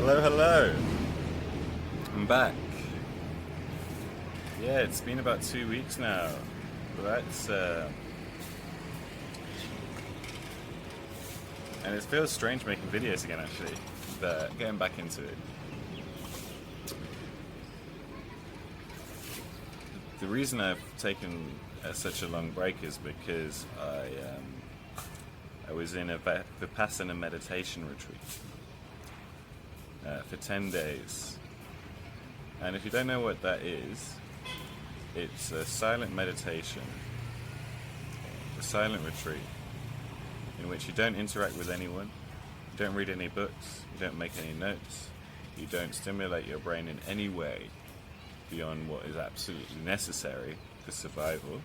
Hello, hello. I'm back. Yeah, it's been about 2 weeks now. That's and it feels strange making videos again, actually. But getting back into it. The reason I've taken such a long break is because I was in a Vipassana meditation retreat for 10 days. And if you don't know what that is, it's a silent meditation, a silent retreat, in which you don't interact with anyone, you don't read any books, you don't make any notes, you don't stimulate your brain in any way beyond what is absolutely necessary for survival.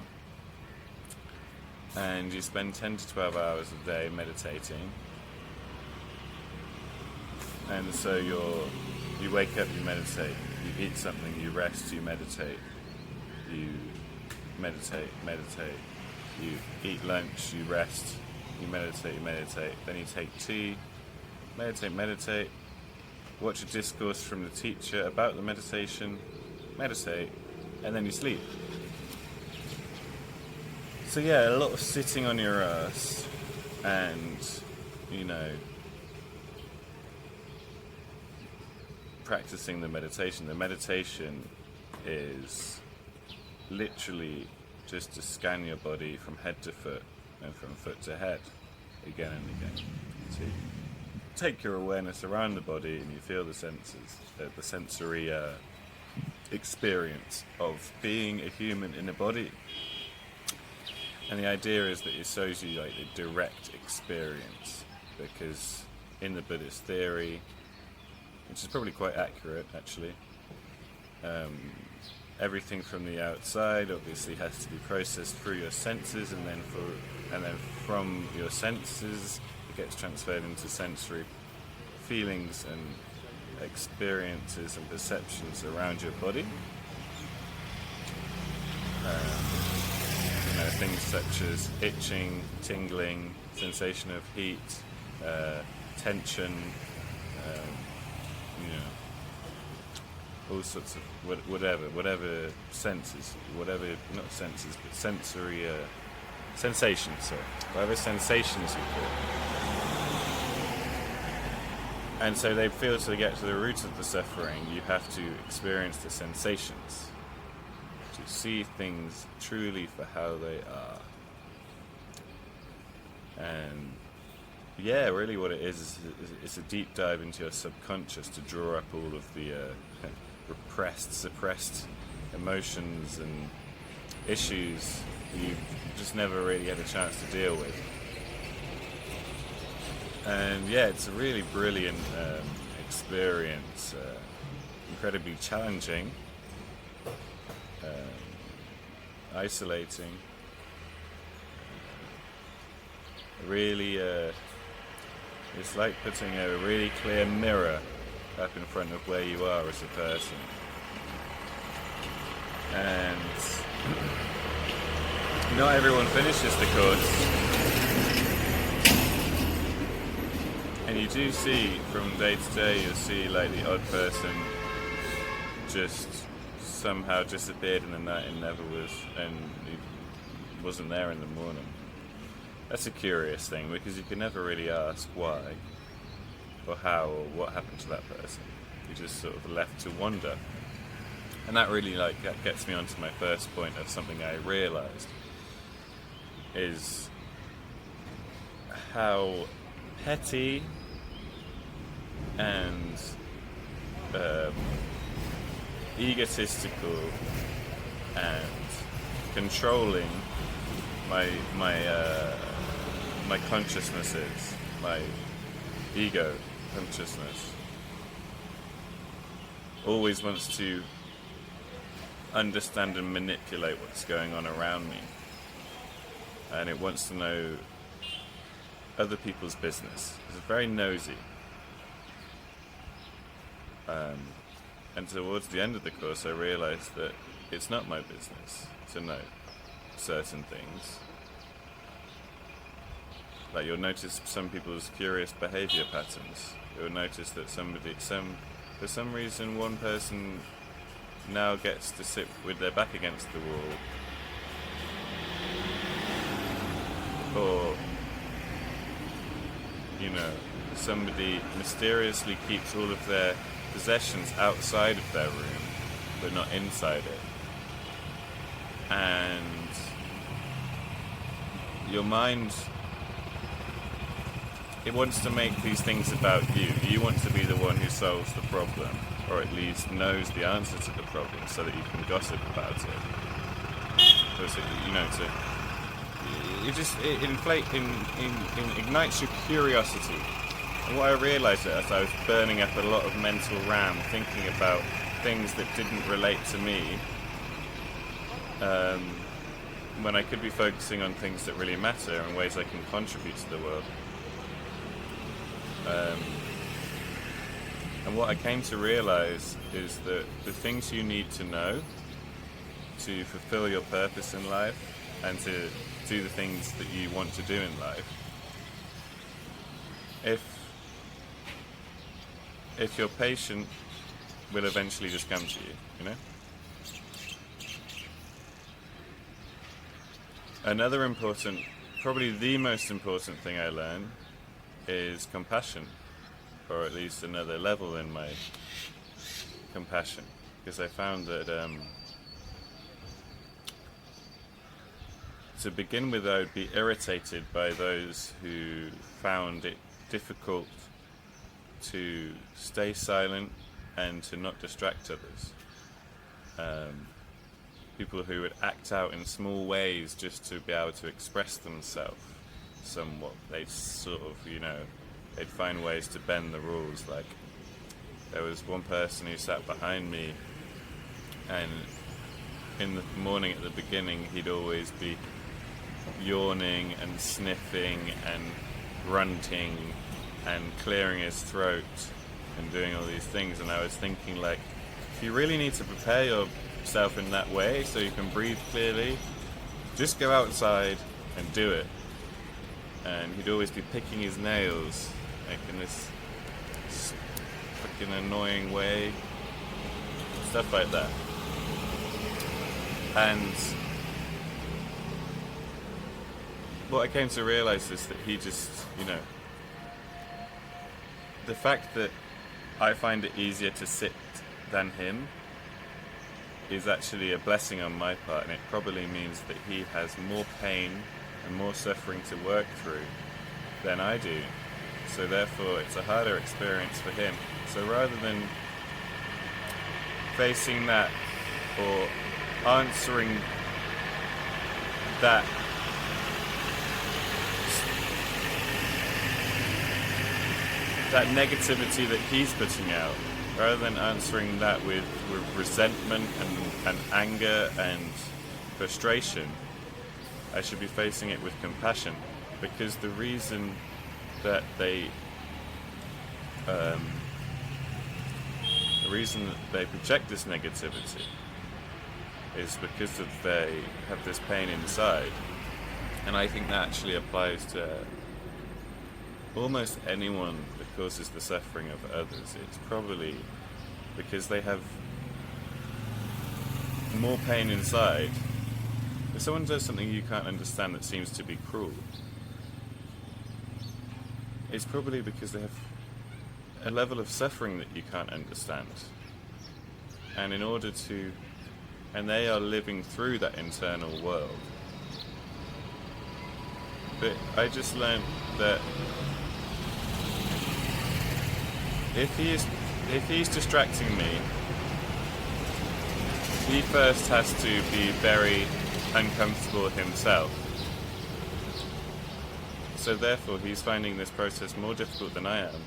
And you spend 10 to 12 hours a day meditating. And so you wake up, you meditate, you eat something, you rest, you meditate, you meditate, you eat lunch, you rest, you meditate, then you take tea, meditate, watch a discourse from the teacher about the meditate, and then you sleep. So yeah, a lot of sitting on your ass and, practicing the meditation. The meditation is literally just to scan your body from head to foot and from foot to head again and again. So you take your awareness around the body and you feel the senses, the sensory experience of being a human in a body. And the idea is that it shows you like the direct experience, because in the Buddhist theory, which is probably quite accurate actually, everything from the outside obviously has to be processed through your senses, and then from your senses it gets transferred into sensory feelings and experiences and perceptions around your body. Things such as itching, tingling, sensation of heat, tension, all sorts of whatever senses, not senses, but sensory sensations. Sorry, whatever sensations you feel. And so they feel to get to the root of the suffering, you have to experience the sensations, to see things truly for how they are. And yeah, really what it is it's a deep dive into your subconscious to draw up all of the suppressed emotions and issues you just never really had a chance to deal with. And yeah, it's a really brilliant experience, incredibly challenging, isolating, really it's like putting a really clear mirror up in front of where you are as a person. And not everyone finishes the course, and you do see from day to day, you'll see like the odd person just somehow disappeared in the night and never was, and he wasn't there in the morning. That's a curious thing, because you can never really ask why or how or what happened to that person. You're just sort of left to wonder. And that really that gets me onto my first point of something I realized, is how petty and egotistical and controlling my consciousness is, my ego consciousness always wants to understand and manipulate what's going on around me, and it wants to know other people's business. It's very nosy. And towards the end of the course I realized that it's not my business to know certain things. Like you'll notice some people's curious behavior patterns. You'll notice that for some reason one person now gets to sit with their back against the wall, or somebody mysteriously keeps all of their possessions outside of their room but not inside it, and your mind, it wants to make these things about you. You want to be the one who solves the problem, or at least knows the answer to the problem, so that you can gossip about it. Because it ignites your curiosity. And what I realised as I was burning up a lot of mental RAM, thinking about things that didn't relate to me, when I could be focusing on things that really matter and ways I can contribute to the world. And what I came to realize is that the things you need to know to fulfill your purpose in life and to do the things that you want to do in life, if you're patient, will eventually just come to you, Another important, probably the most important thing I learned is compassion, or at least another level in my compassion, because I found that to begin with I would be irritated by those who found it difficult to stay silent and to not distract others. People who would act out in small ways just to be able to express themselves somewhat. They'd sort of, they'd find ways to bend the rules. Like, there was one person who sat behind me, and in the morning at the beginning he'd always be yawning and sniffing and grunting and clearing his throat and doing all these things, and I was thinking, like, if you really need to prepare yourself in that way so you can breathe clearly, just go outside and do it. And he'd always be picking his nails, like in this fucking annoying way, stuff like that. And what I came to realize is that he just, the fact that I find it easier to sit than him is actually a blessing on my part, and it probably means that he has more pain and more suffering to work through than I do. So therefore it's a harder experience for him. So rather than facing that or answering that negativity that he's putting out, rather than answering that with resentment and anger and frustration, I should be facing it with compassion, because the reason that they project this negativity is because they have this pain inside. And I think that actually applies to almost anyone that causes the suffering of others. It's probably because they have more pain inside. If someone does something you can't understand that seems to be cruel, it's probably because they have a level of suffering that you can't understand. And they are living through that internal world. But I just learned that if he's distracting me, he first has to be very uncomfortable himself. So therefore he's finding this process more difficult than I am.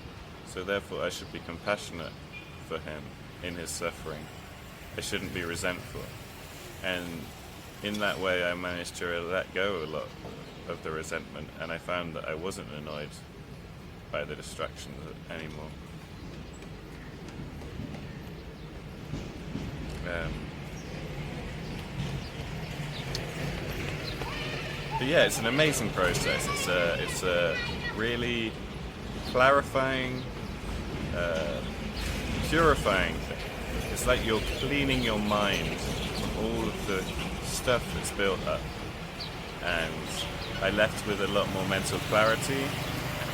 So therefore I should be compassionate for him in his suffering. I shouldn't be resentful. And in that way I managed to let go a lot of the resentment, and I found that I wasn't annoyed by the distractions anymore. But yeah, it's an amazing process. It's a really clarifying, purifying thing. It's like you're cleaning your mind from all of the stuff that's built up. And I left with a lot more mental clarity.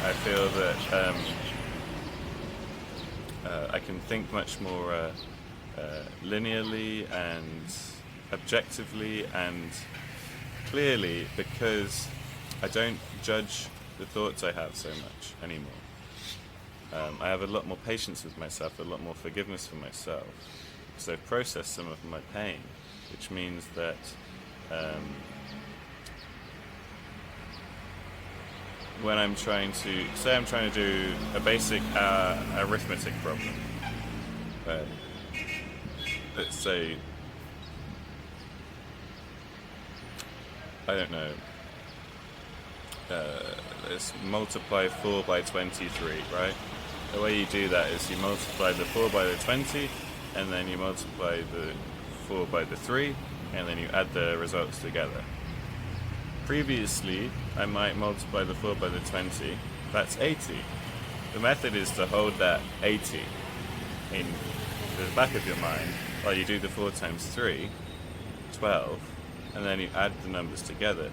I feel that I can think much more linearly and objectively and clearly, because I don't judge the thoughts I have so much anymore. I have a lot more patience with myself, a lot more forgiveness for myself, because I've processed some of my pain, which means that when I'm trying to, say I'm trying to do a basic arithmetic problem, let's say, I don't know, let's multiply 4 by 23, right? The way you do that is you multiply the 4 by the 20, and then you multiply the 4 by the 3, and then you add the results together. Previously, I might multiply the 4 by the 20, that's 80. The method is to hold that 80 in the back of your mind while you do the 4 times 3, 12, and then you add the numbers together.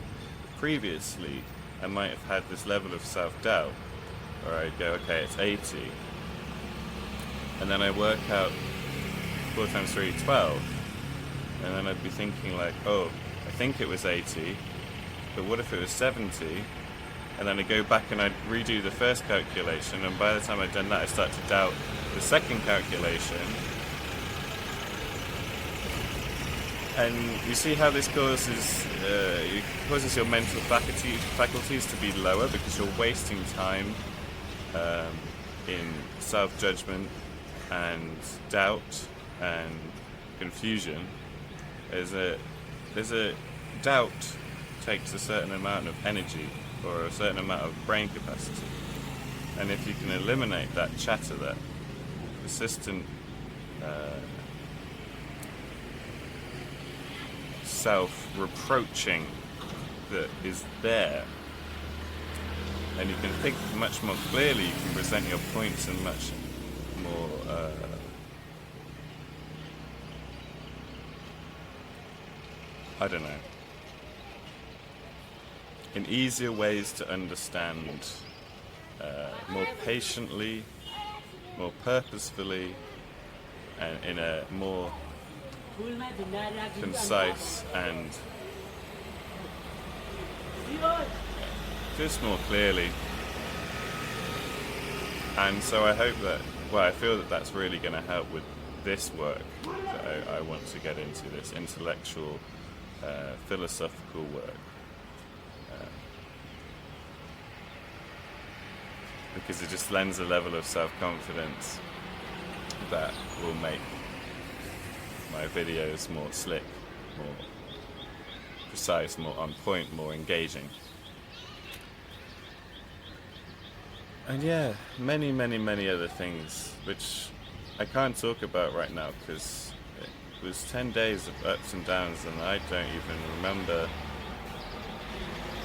Previously, I might have had this level of self-doubt where I'd go, okay, it's 80, and then I work out 4 times 3, 12, and then I'd be thinking like, oh, I think it was 80, but what if it was 70? And then I go back and I'd redo the first calculation, and by the time I'd done that, I start to doubt the second calculation. And you see how this causes your mental faculties to be lower, because you're wasting time in self-judgment and doubt and confusion. There's a doubt takes a certain amount of energy or a certain amount of brain capacity, and if you can eliminate that chatter, that persistent self-reproaching that is there, and you can think much more clearly, you can present your points in much more I don't know, in easier ways to understand, more patiently, more purposefully, and in a more concise and just more clearly. And so I hope that, well, I feel that that's really going to help with this work that I want to get into, this intellectual, philosophical work. Because it just lends a level of self-confidence that will make my videos more slick, more precise, more on point, more engaging. And yeah, many, many, many other things which I can't talk about right now, because it was 10 days of ups and downs, and I don't even remember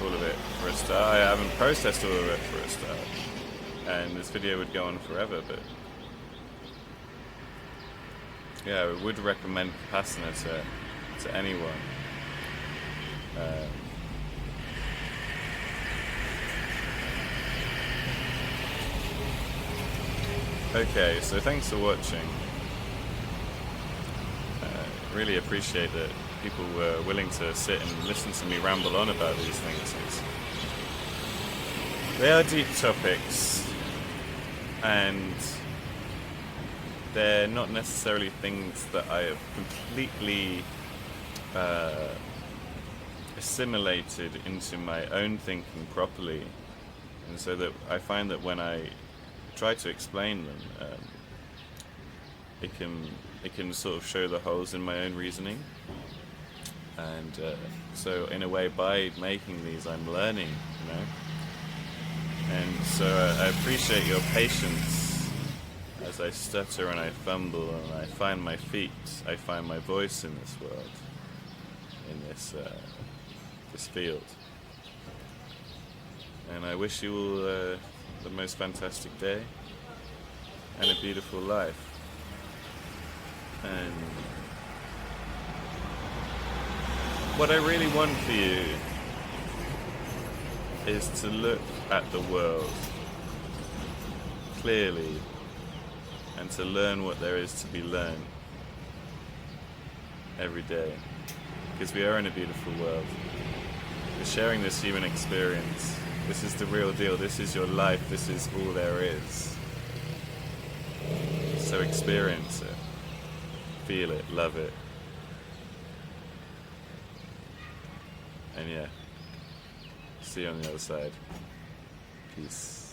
all of it for a start. I haven't processed all of it for a start. And this video would go on forever, but yeah, I would recommend Vipassana to anyone. Okay, so thanks for watching. Really appreciate that people were willing to sit and listen to me ramble on about these things. They are deep topics, and they're not necessarily things that I have completely assimilated into my own thinking properly, and so that I find that when I try to explain them, it can sort of show the holes in my own reasoning, and so in a way, by making these, I'm learning, you know. And so I appreciate your patience as I stutter and I fumble and I find my feet, I find my voice in this world, in this field. And I wish you all the most fantastic day and a beautiful life. And what I really want for you is to look at the world clearly and to learn what there is to be learned every day. Because we are in a beautiful world. We're sharing this human experience. This is the real deal. This is your life. This is all there is. So experience it. Feel it. Love it. And yeah, see you on the other side. Peace.